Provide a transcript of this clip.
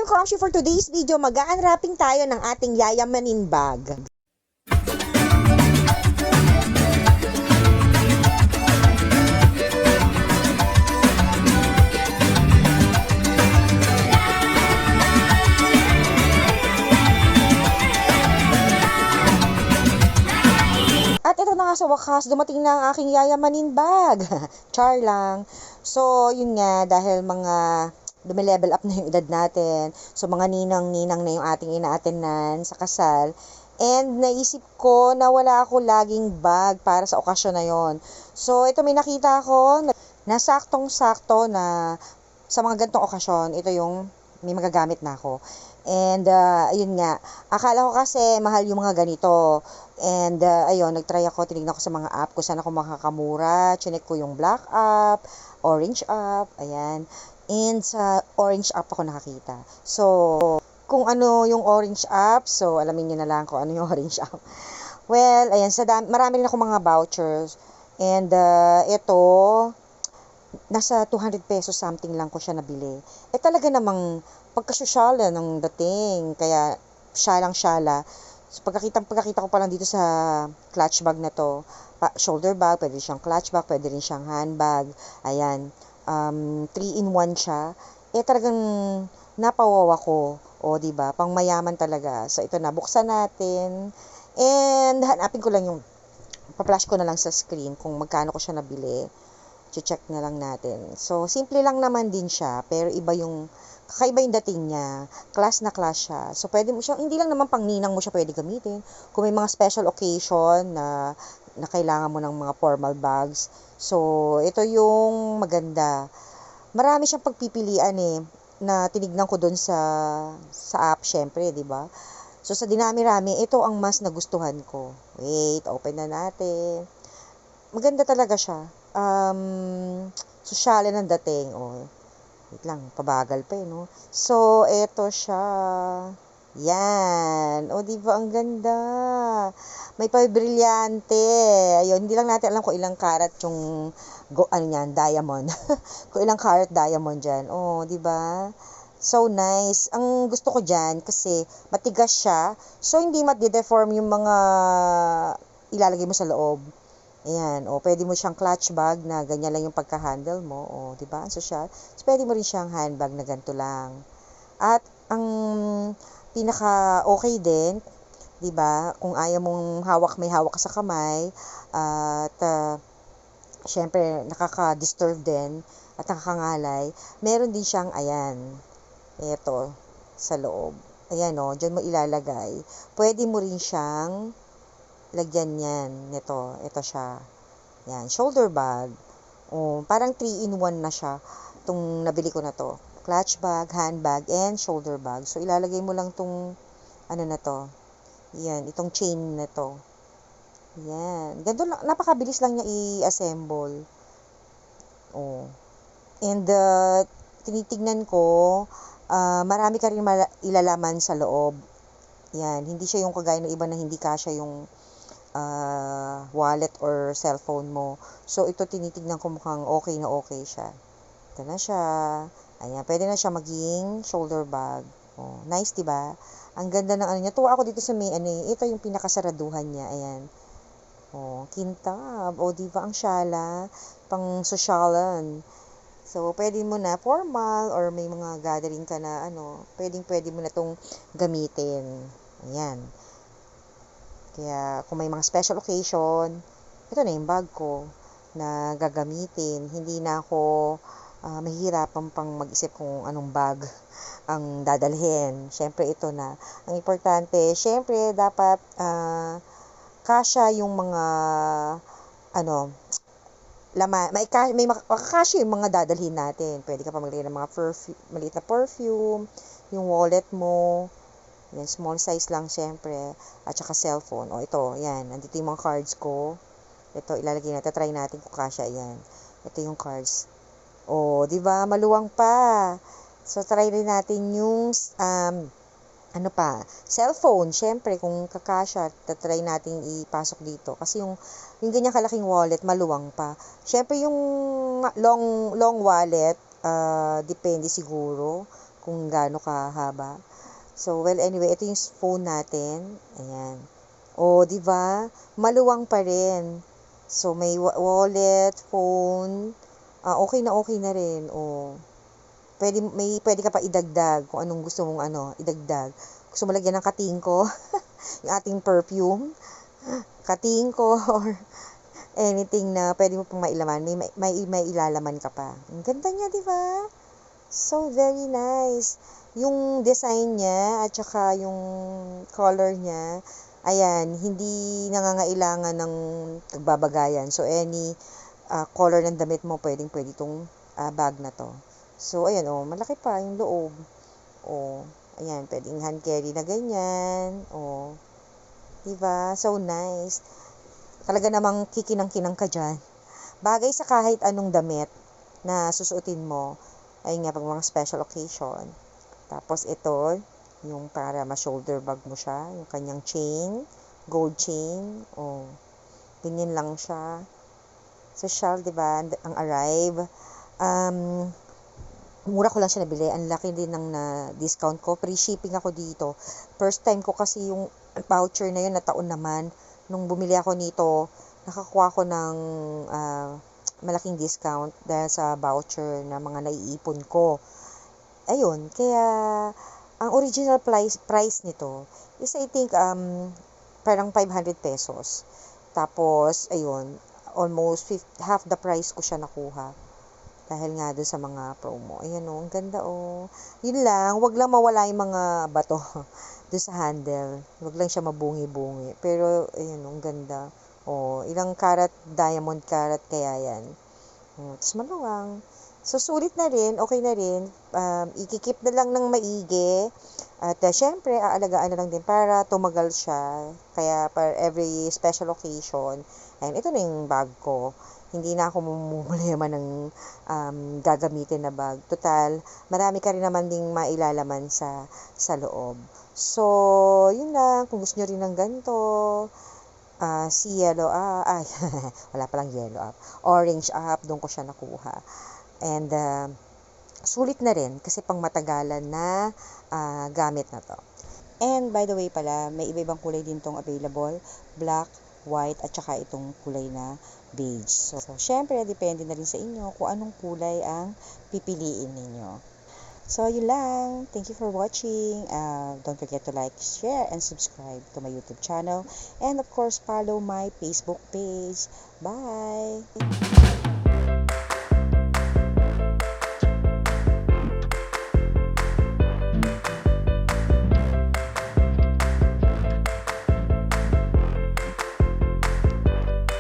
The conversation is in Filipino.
Crunchy, for today's video, mag-unwrapping tayo ng ating yayamanin bag. At ito na nga sa wakas, dumating na ang aking yayamanin bag. Char lang. So, yun nga, dahil mga lumilevel up na yung edad natin. So, mga ninang-ninang na yung ating inaatenan sa kasal. And naisip ko na wala ako laging bag para sa okasyon na yon. So, ito may nakita ako na saktong-sakto na sa mga gantong okasyon, ito yung may magagamit na ako. And, ayun nga, akala ko kasi mahal yung mga ganito. And, ayun, nagtry ako, tinignan ko sa mga app kung saan ako makakamura. Chinek ko yung black app, orange app, ayan. And sa orange app ako nakakita. So, kung ano yung orange app, so alamin niyo na lang kung ano yung orange app. Well, ayan, marami rin ako mga vouchers. And, ito, nasa 200 pesos something lang ko siya nabili. Talaga namang pagkasosyala ng dating, kaya syalang-syala. So, pagkakita ko pa lang dito sa clutch bag na to, shoulder bag, pwede siyang clutch bag, pwede rin siyang handbag, ayan, 3-in-1 siya, talagang napawawa ko, diba, pang mayaman talaga. So, ito na, buksan natin, and hanapin ko lang yung, pa-flash ko na lang sa screen kung magkano ko siya nabili, check na lang natin. So, simple lang naman din siya, pero kakaiba yung dating niya. Class na class siya. So, pwede mo siya, hindi lang naman pang ninang mo siya pwede gamitin. Kung may mga special occasion na kailangan mo ng mga formal bags. So, ito yung maganda. Marami siyang pagpipilian na tinignan ko doon sa app, syempre, di ba? So, sa dinami-rami, ito ang mas nagustuhan ko. Wait, open na natin. Maganda talaga siya. Sosyale ng dating. Wait lang, pabagal pa no? So, eto siya. Yan. Diba, ang ganda. May pa-brilyante. Ayun, hindi lang natin alam kung ilang karat yung, diamond. Kung ilang karat diamond dyan. Diba? So, nice. Ang gusto ko dyan, kasi matigas siya. So, hindi mati-deform yung mga ilalagay mo sa loob. Ayan, pwede mo siyang clutch bag na ganyan lang yung pagka-handle mo, di ba? Ang social. So, pwede mo rin siyang handbag na ganito lang. At ang pinaka-okay din, di ba? Kung ayaw mong may hawak ka sa kamay, at syempre nakaka-disturb din at nakakangalay, meron din siyang ayan. Ito sa loob. Ayan diyan mo ilalagay. Pwede mo rin siyang lagyan yan, ito siya. Yan, shoulder bag. Parang 3-in-1 na siya. Itong nabili ko na to. Clutch bag, handbag, and shoulder bag. So, ilalagay mo lang itong, na to. Yan, itong chain na to. Yan. Ganito lang, napakabilis lang niya i-assemble. And, tinitignan ko, marami ka rin ilalaman sa loob. Yan, hindi siya yung kagaya ng iba na hindi kasya yung wallet or cellphone mo. So, ito tinitignan ko mukhang okay na okay siya. Ito na siya. Ayan, pwede na siya maging shoulder bag. Nice, diba? Ang ganda ng niya. Tuwa ako dito sa may ito yung pinakasaraduhan niya. Ayan. Kintab. Diba? Ang syala. Pang sosyalan. So, pwede mo na formal or may mga gathering ka na pwede mo na itong gamitin. Ayan. Kaya, kung may mga special occasion, ito na yung bag ko na gagamitin. Hindi na ako mahihirapan pang mag-isip kung anong bag ang dadalhin. Syempre, ito na. Ang importante, syempre, dapat kasya yung mga laman. May makakasya yung mga dadalhin natin. Pwede ka pa maglagay ng mga maliit na perfume, yung wallet mo. Yan, small size lang syempre. At saka cellphone. Ito, yan. Nandito yung mga cards ko. Ito, ilalagay natin. Try natin kung kasya yan. Ito yung cards. Diba? Maluwang pa. So, try rin natin yung, cellphone. Syempre, kung kakasya, try natin ipasok dito. Kasi yung ganyang kalaking wallet, maluwang pa. Syempre, yung long wallet, depende siguro kung gaano kahaba. So, well, anyway, ito yung phone natin. Ayan. O, di ba? Maluwang pa rin. So, may wallet, phone. Okay na rin. O, pwede ka pa idagdag kung anong gusto mong idagdag. Gusto mo lagyan ng katingko, yung ating perfume, katingko, or anything na pwede mo pang mailaman. May ilalaman ka pa. Ang ganda niya, di ba? So, very nice. Yung design niya at saka yung color niya, ayan, hindi nangangailangan ng nagbabagayan. So, any color ng damit mo, pwede itong bag na to. So, ayan, malaki pa yung loob. Ayan, pwedeng hand carry na ganyan. Diba? So nice. Talaga namang kikinang-kinang ka dyan. Bagay sa kahit anong damit na susuotin mo. Ayun nga, pag mga special occasion. Tapos ito, yung para ma-shoulder bag mo siya. Yung kanyang chain, gold chain. Ganyan lang siya. Social, diba? Ang Arrive. Mura ko lang siya nabili. Ang laki din ng na-discount ko. Free shipping ako dito. First time ko kasi yung voucher na yun na taon naman. Nung bumili ako nito, nakakuha ko ng malaking discount dahil sa voucher na mga naiipon ko. Ayun, kaya ang original price nito is I think parang 500 pesos. Tapos, ayun, almost half the price ko siya nakuha. Dahil nga doon sa mga promo. Ayan ang ganda Yun lang, wag lang mawala yung mga bato doon sa handle. Wag lang siya mabungi-bungi. Pero, ayan ang ganda. Ilang karat, diamond karat kaya yan. Tapos maluwang. So, sulit na rin, okay na rin. Ikikip na lang ng maigi. At syempre, aalagaan na lang din para tumagal siya. Kaya, for every special occasion, ayan, ito na yung bag ko. Hindi na ako mumulema ng gagamitin na bag. Total, marami ka rin naman ding mailalaman sa loob. So, yun lang. Kung gusto nyo rin ng ganito, si yellow wala palang yellow up. Orange up, doon ko siya nakuha. And, sulit na rin kasi pang matagalan na gamit na to. And, by the way pala, may iba-ibang kulay din tong available. Black, white, at saka itong kulay na beige. So, syempre, depende na rin sa inyo kung anong kulay ang pipiliin ninyo. So, yun lang. Thank you for watching. Don't forget to like, share, and subscribe to my YouTube channel. And, of course, follow my Facebook page. Bye!